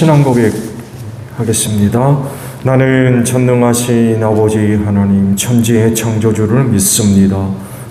신앙 고백하겠습니다. 나는 전능하신 아버지 하나님 천지의 창조주를 믿습니다.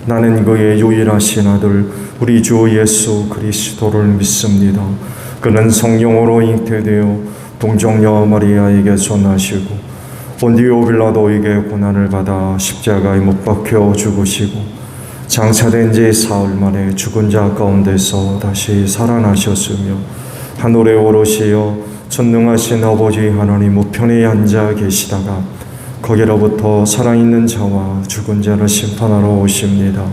나는 그의 유일하신 아들 우리 주 예수 그리스도를 믿습니다. 그는 성령으로 잉태되어 동정녀 마리아에게서 나시고 본디오 빌라도에게 고난을 받아 십자가에 못 박혀 죽으시고 장사된 지 사흘 만에 죽은 자 가운데서 다시 살아나셨으며 하늘에 오르시어 전능하신 아버지 하나님 우편에 앉아 계시다가 거기로부터 살아있는 자와 죽은 자를 심판하러 오십니다.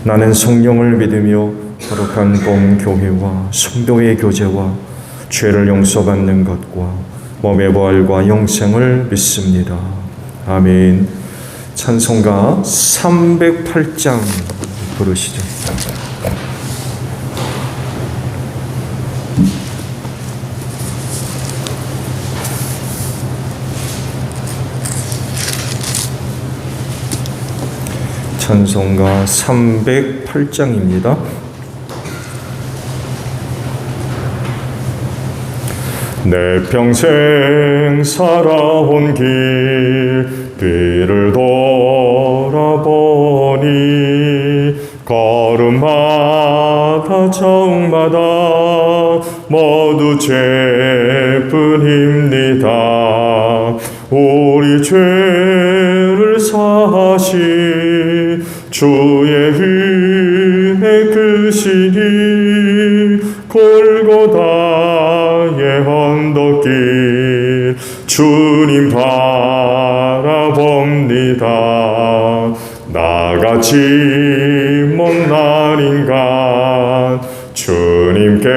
나는 성령을 믿으며 거룩한 공교회와 성도의 교제와 죄를 용서받는 것과 몸의 부활과 영생을 믿습니다. 아멘. 찬송가 308장 부르시죠. 찬송가 308장입니다. 내 평생 살아온 길 뒤를 돌아보니 걸음마다 자욱마다 모두 죄뿐입니다. 우리 죄를 사하신 주의 은혜 크시니 골고다의 언덕길 주님 바라봅니다. 나같이 못난 인간 주님께서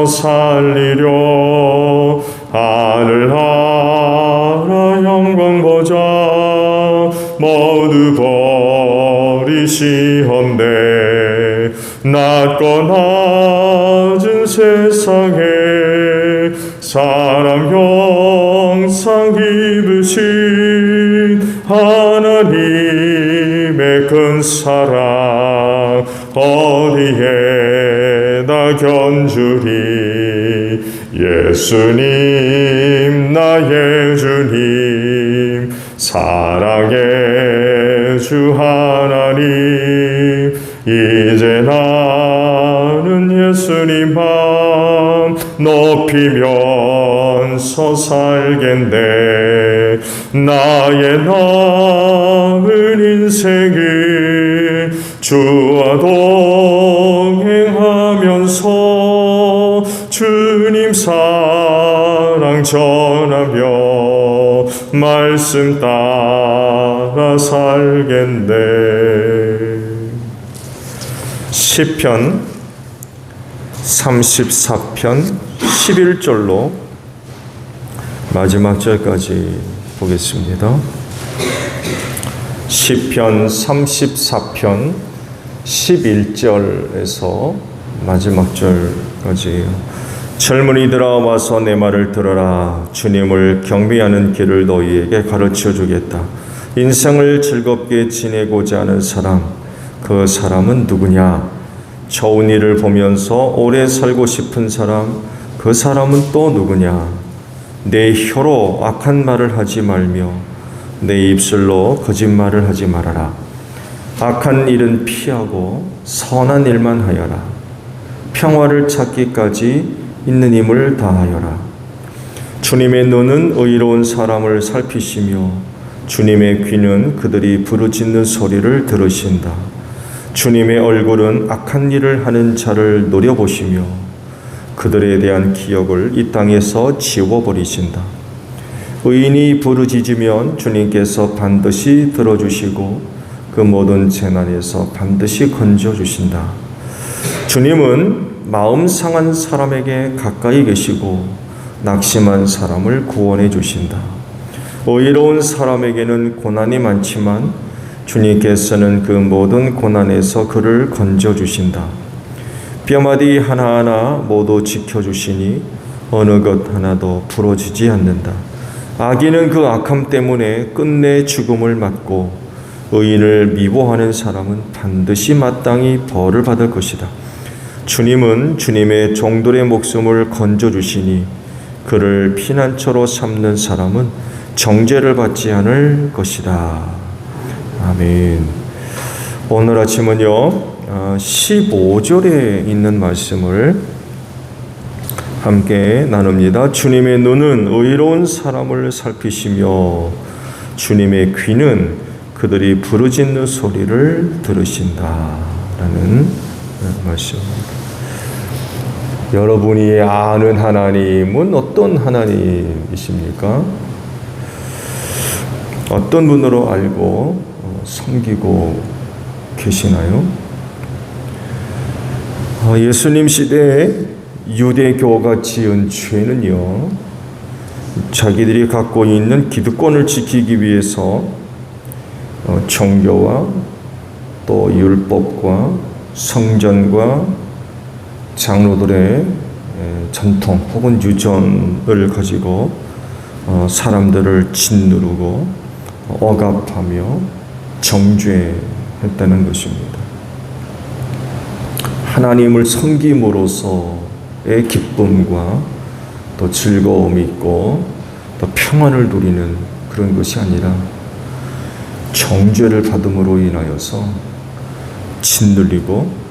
살리려 하늘나라 영광 보자 모두 버리시었네. 낮고 낮은 세상에 사람 형상 입으신 하나님의 큰 사랑 어디에다 견주리. 예수님 나의 주님 사랑의 주 하나님 이제 나는 예수님만 높이면서 살겠네. 나의 남은 인생을 주와 동행하면서 주님 사랑 전하며 말씀 따라 살겠네. 시편 34편 11절로 마지막 절까지 보겠습니다. 시편 34편 11절에서 마지막 절까지예요. 젊은이들아 와서 내 말을 들어라. 주님을 경배하는 길을 너희에게 가르쳐 주겠다. 인생을 즐겁게 지내고자 하는 사람, 그 사람은 누구냐? 좋은 일을 보면서 오래 살고 싶은 사람, 그 사람은 또 누구냐? 내 혀로 악한 말을 하지 말며 내 입술로 거짓말을 하지 말아라. 악한 일은 피하고 선한 일만 하여라. 평화를 찾기까지 있는 힘을 다하여라. 주님의 눈은 의로운 사람을 살피시며 주님의 귀는 그들이 부르짖는 소리를 들으신다. 주님의 얼굴은 악한 일을 하는 자를 노려보시며 그들에 대한 기억을 이 땅에서 지워버리신다. 의인이 부르짖으면 주님께서 반드시 들어주시고 그 모든 재난에서 반드시 건져주신다. 주님은 마음 상한 사람에게 가까이 계시고 낙심한 사람을 구원해 주신다. 의로운 사람에게는 고난이 많지만 주님께서는 그 모든 고난에서 그를 건져주신다. 뼈마디 하나하나 모두 지켜주시니 어느 것 하나도 부러지지 않는다. 악인은 그 악함 때문에 끝내 죽음을 맞고 의인을 미워하는 사람은 반드시 마땅히 벌을 받을 것이다. 주님은 주님의 종들의 목숨을 건져주시니 그를 피난처로 삼는 사람은 정죄를 받지 않을 것이다. 아멘. 오늘 아침은요 15절에 있는 말씀을 함께 나눕니다. 주님의 눈은 의로운 사람을 살피시며 주님의 귀는 그들이 부르짖는 소리를 들으신다 라는 말씀입니다. 여러분이 아는 하나님은 어떤 하나님이십니까? 어떤 분으로 알고 섬기고 계시나요? 예수님 시대에 유대교가 지은 죄는요, 자기들이 갖고 있는 기득권을 지키기 위해서 종교와 또 율법과 성전과 장로들의 전통 혹은 유전을 가지고 사람들을 짓누르고 억압하며 정죄했다는 것입니다. 하나님을 섬김으로써의 기쁨과 또 즐거움이 있고 또 평안을 누리는 그런 것이 아니라 정죄를 받음으로 인하여서 짓눌리고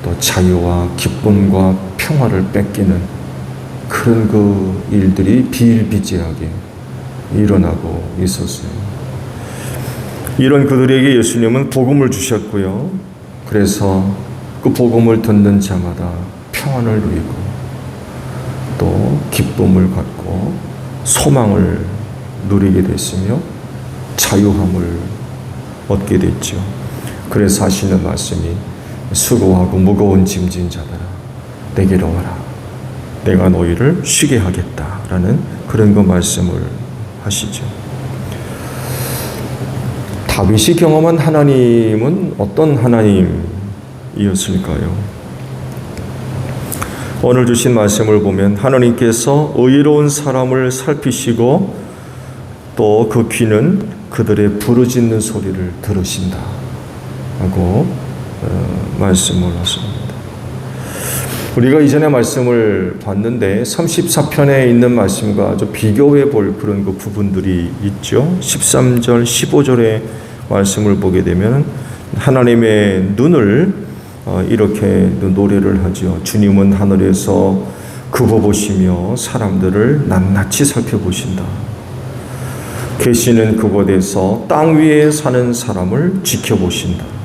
또 자유와 기쁨과 평화를 뺏기는 그런 그 일들이 비일비재하게 일어나고 있었어요. 이런 그들에게 예수님은 복음을 주셨고요. 그래서 그 복음을 듣는 자마다 평안을 누리고 또 기쁨을 갖고 소망을 누리게 됐으며 자유함을 얻게 됐죠. 그래서 하시는 말씀이 수고하고 무거운 짐진 자들아 내게로 와라 내가 너희를 쉬게 하겠다라는 그런 거 말씀을 하시죠. 다윗이 경험한 하나님은 어떤 하나님이었을까요? 오늘 주신 말씀을 보면 하나님께서 의로운 사람을 살피시고 또 그 귀는 그들의 부르짖는 소리를 들으신다 하고 말씀을 하십니다. 우리가 이전에 말씀을 봤는데 34편에 있는 말씀과 아주 비교해 볼 그런 그 부분들이 있죠. 13절, 15절의 말씀을 보게 되면 하나님의 눈을 이렇게 노래를 하죠. 주님은 하늘에서 굽어보시며 사람들을 낱낱이 살펴보신다. 계시는 그곳에서 땅 위에 사는 사람을 지켜보신다.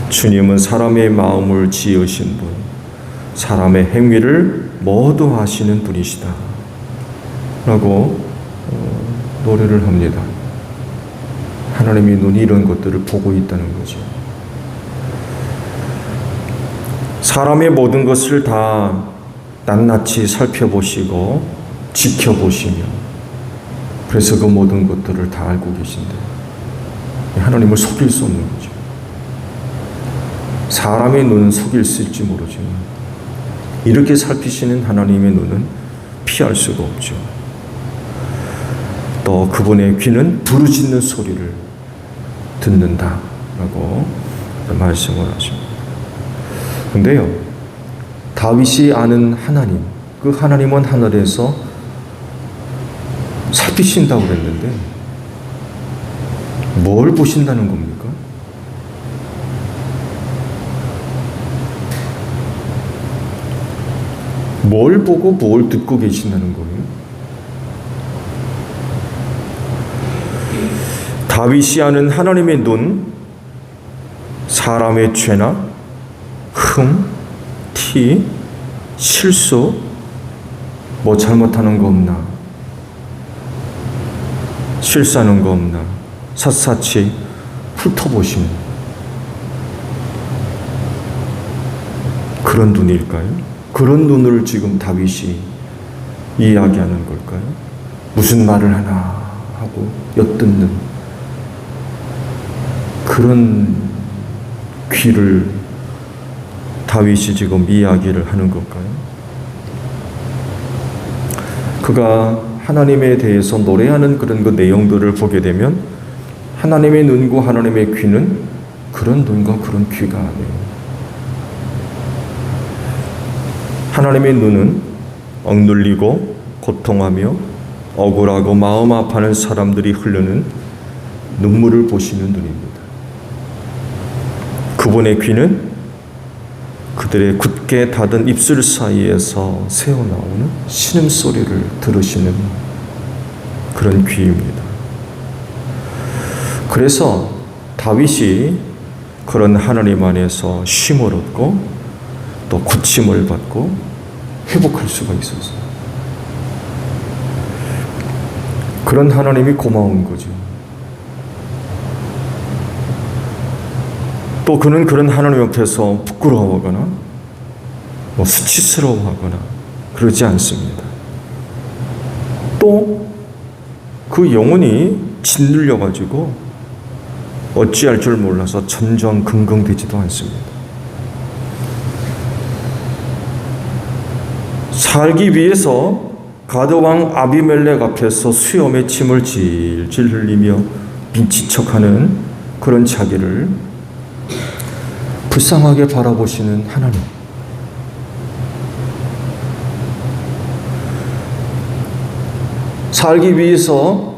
주님은 사람의 마음을 지으신 분, 사람의 행위를 모두 아시는 분이시다 라고 노래를 합니다. 하나님의 눈이 이런 것들을 보고 있다는 거죠. 사람의 모든 것을 다 낱낱이 살펴보시고 지켜보시며 그래서 그 모든 것들을 다 알고 계신데 하나님을 속일 수 없는 거죠. 사람의 눈은 속일 수 있을지 모르지만 이렇게 살피시는 하나님의 눈은 피할 수가 없죠. 또 그분의 귀는 부르짖는 소리를 듣는다라고 말씀을 하십니다. 근데요, 다윗이 아는 하나님, 그 하나님은 하늘에서 살피신다고 그랬는데 뭘 보신다는 겁니까? 뭘 보고 뭘 듣고 계신다는 거예요? 다윗이 아는 하나님의 눈, 사람의 죄나 흠, 티, 실수, 뭐 잘못하는 거 없나? 실수하는 거 없나? 샅샅이 훑어보시는 그런 눈일까요? 그런 눈을 지금 다윗이 이야기하는 걸까요? 무슨 말을 하나 하고 엿듣는 그런 귀를 다윗이 지금 이야기를 하는 걸까요? 그가 하나님에 대해서 노래하는 그런 그 내용들을 보게 되면 하나님의 눈과 하나님의 귀는 그런 눈과 그런 귀가 아니에요. 하나님의 눈은 억눌리고 고통하며 억울하고 마음 아파하는 사람들이 흘리는 눈물을 보시는 눈입니다. 그분의 귀는 그들의 굳게 닫은 입술 사이에서 새어나오는 신음소리를 들으시는 그런 귀입니다. 그래서 다윗이 그런 하나님 안에서 쉼을 얻고 또 고침을 받고 회복할 수가 있었어요. 그런 하나님이 고마운 거죠. 또 그는 그런 하나님 앞에서 부끄러워하거나 수치스러워하거나 그러지 않습니다. 또 그 영혼이 짓눌려가지고 어찌할 줄 몰라서 전전긍긍되지도 않습니다. 살기 위해서 가드왕 아비멜렉 앞에서 수염에 침을 질질 흘리며 빈치척하는 그런 자기를 불쌍하게 바라보시는 하나님. 살기 위해서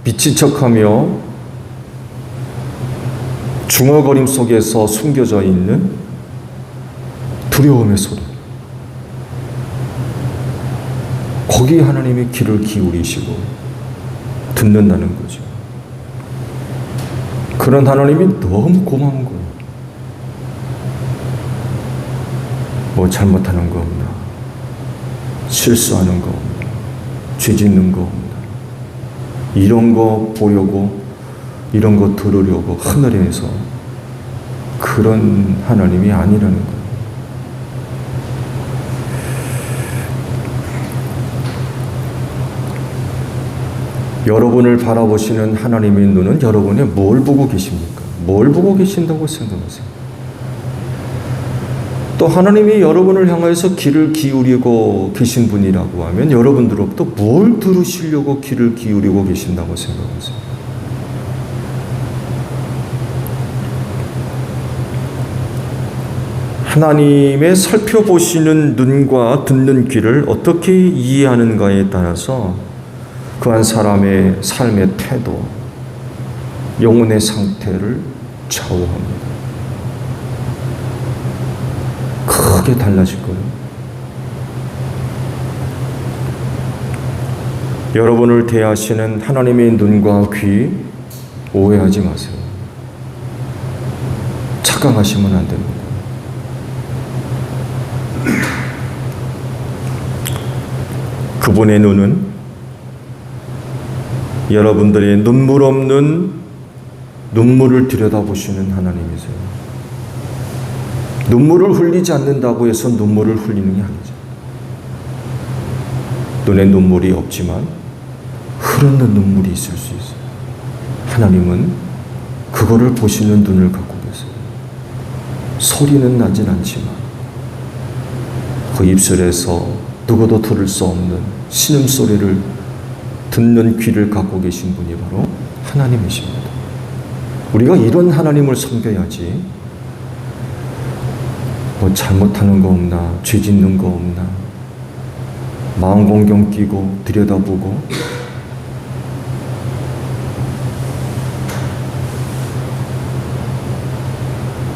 미친 척하며 중얼거림 속에서 숨겨져 있는 두려움의 소리. 거기에 하나님이 귀를 기울이시고 듣는다는 거죠. 그런 하나님이 너무 고마운 거예요. 뭐 잘못하는 거 없나? 실수하는 거 없나? 죄 짓는 거 없나? 이런 거 보려고, 이런 거 들으려고 하늘에서 그런 하나님이 아니라는 거예요. 여러분을 바라보시는 하나님의 눈은 여러분의 뭘 보고 계십니까? 뭘 보고 계신다고 생각하세요? 또 하나님이 여러분을 향해서 귀를 기울이고 계신 분이라고 하면 여러분들로부터 뭘 들으시려고 귀를 기울이고 계신다고 생각하세요? 하나님의 살펴보시는 눈과 듣는 귀를 어떻게 이해하는가에 따라서 그 한 사람의 삶의 태도, 영혼의 상태를 좌우합니다. 크게 달라질 거예요. 여러분을 대하시는 하나님의 눈과 귀 오해하지 마세요. 착각하시면 안 됩니다. 그분의 눈은 여러분들의 눈물 없는 눈물을 들여다보시는 하나님이세요. 눈물을 흘리지 않는다고 해서 눈물을 흘리는 게 아니죠. 눈에 눈물이 없지만 흐르는 눈물이 있을 수 있어요. 하나님은 그거를 보시는 눈을 갖고 계세요. 소리는 나진 않지만 그 입술에서 누구도 들을 수 없는 신음소리를 듣는 귀를 갖고 계신 분이 바로 하나님이십니다. 우리가 이런 하나님을 섬겨야지 뭐 잘못하는 거 없나, 죄 짓는 거 없나, 망원경 끼고 들여다보고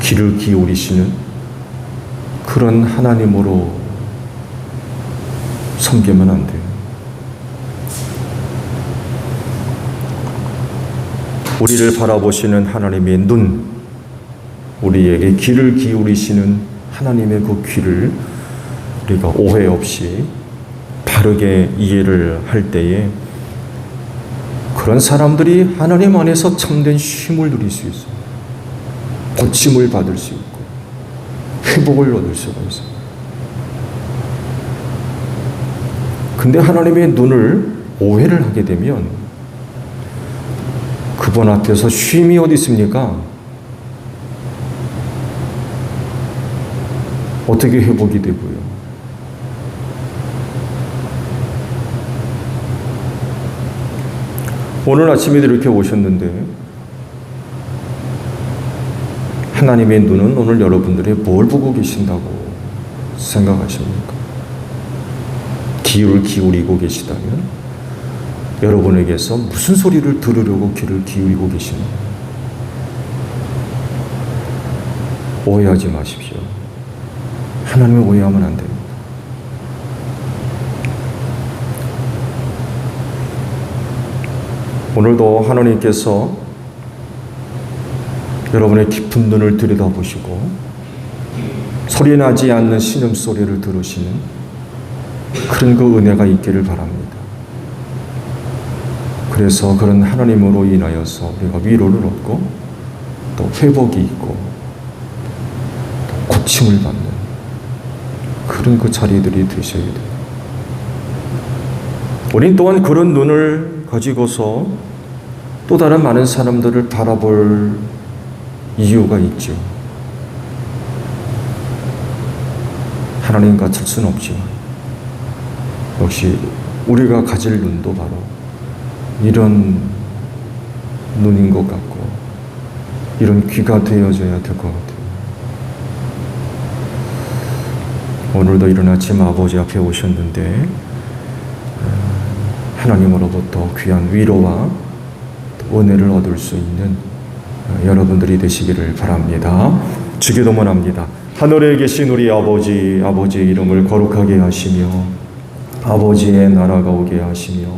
귀를 기울이시는 그런 하나님으로 섬기면 안 돼요. 우리를 바라보시는 하나님의 눈, 우리에게 귀를 기울이시는 하나님의 그 귀를 우리가 오해 없이 바르게 이해를 할 때에 그런 사람들이 하나님 안에서 참된 쉼을 누릴 수 있어요. 고침을 받을 수 있고 회복을 얻을 수가 있어요. 근데 하나님의 눈을 오해를 하게 되면 그분 앞에서 쉼이 어디 있습니까? 어떻게 회복이 되고요? 오늘 아침에도 이렇게 오셨는데 하나님의 눈은 오늘 여러분들이 뭘 보고 계신다고 생각하십니까? 귀를 기울이고 계시다면 여러분에게서 무슨 소리를 들으려고 귀를 기울이고 계시는가? 오해하지 마십시오. 하나님을 오해하면 안 됩니다. 오늘도 하나님께서 여러분의 깊은 눈을 들여다보시고 소리 나지 않는 신음소리를 들으시는 그런 그 은혜가 있기를 바랍니다. 그래서 그런 하나님으로 인하여서 우리가 위로를 얻고 또 회복이 있고 또 고침을 받는 그런 그 자리들이 되셔야 돼요. 우린 또한 그런 눈을 가지고서 또 다른 많은 사람들을 바라볼 이유가 있죠. 하나님 같을 수는 없지만 역시 우리가 가질 눈도 바로 이런 눈인 것 같고 이런 귀가 되어져야 될 것 같아요. 오늘도 이른 아침 아버지 앞에 오셨는데 하나님으로부터 귀한 위로와 은혜를 얻을 수 있는 여러분들이 되시기를 바랍니다. 주기도문 합니다. 하늘에 계신 우리 아버지, 아버지의 이름을 거룩하게 하시며 아버지의 나라가 오게 하시며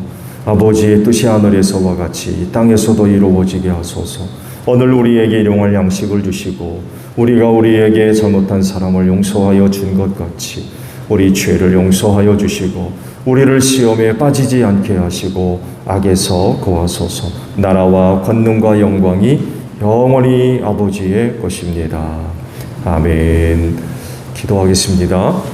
아버지의 뜻이 하늘에서와 같이 이 땅에서도 이루어지게 하소서. 오늘 우리에게 일용할 양식을 주시고 우리가 우리에게 잘못한 사람을 용서하여 준 것 같이 우리 죄를 용서하여 주시고 우리를 시험에 빠지지 않게 하시고 악에서 구하소서. 나라와 권능과 영광이 영원히 아버지의 것입니다. 아멘. 기도하겠습니다.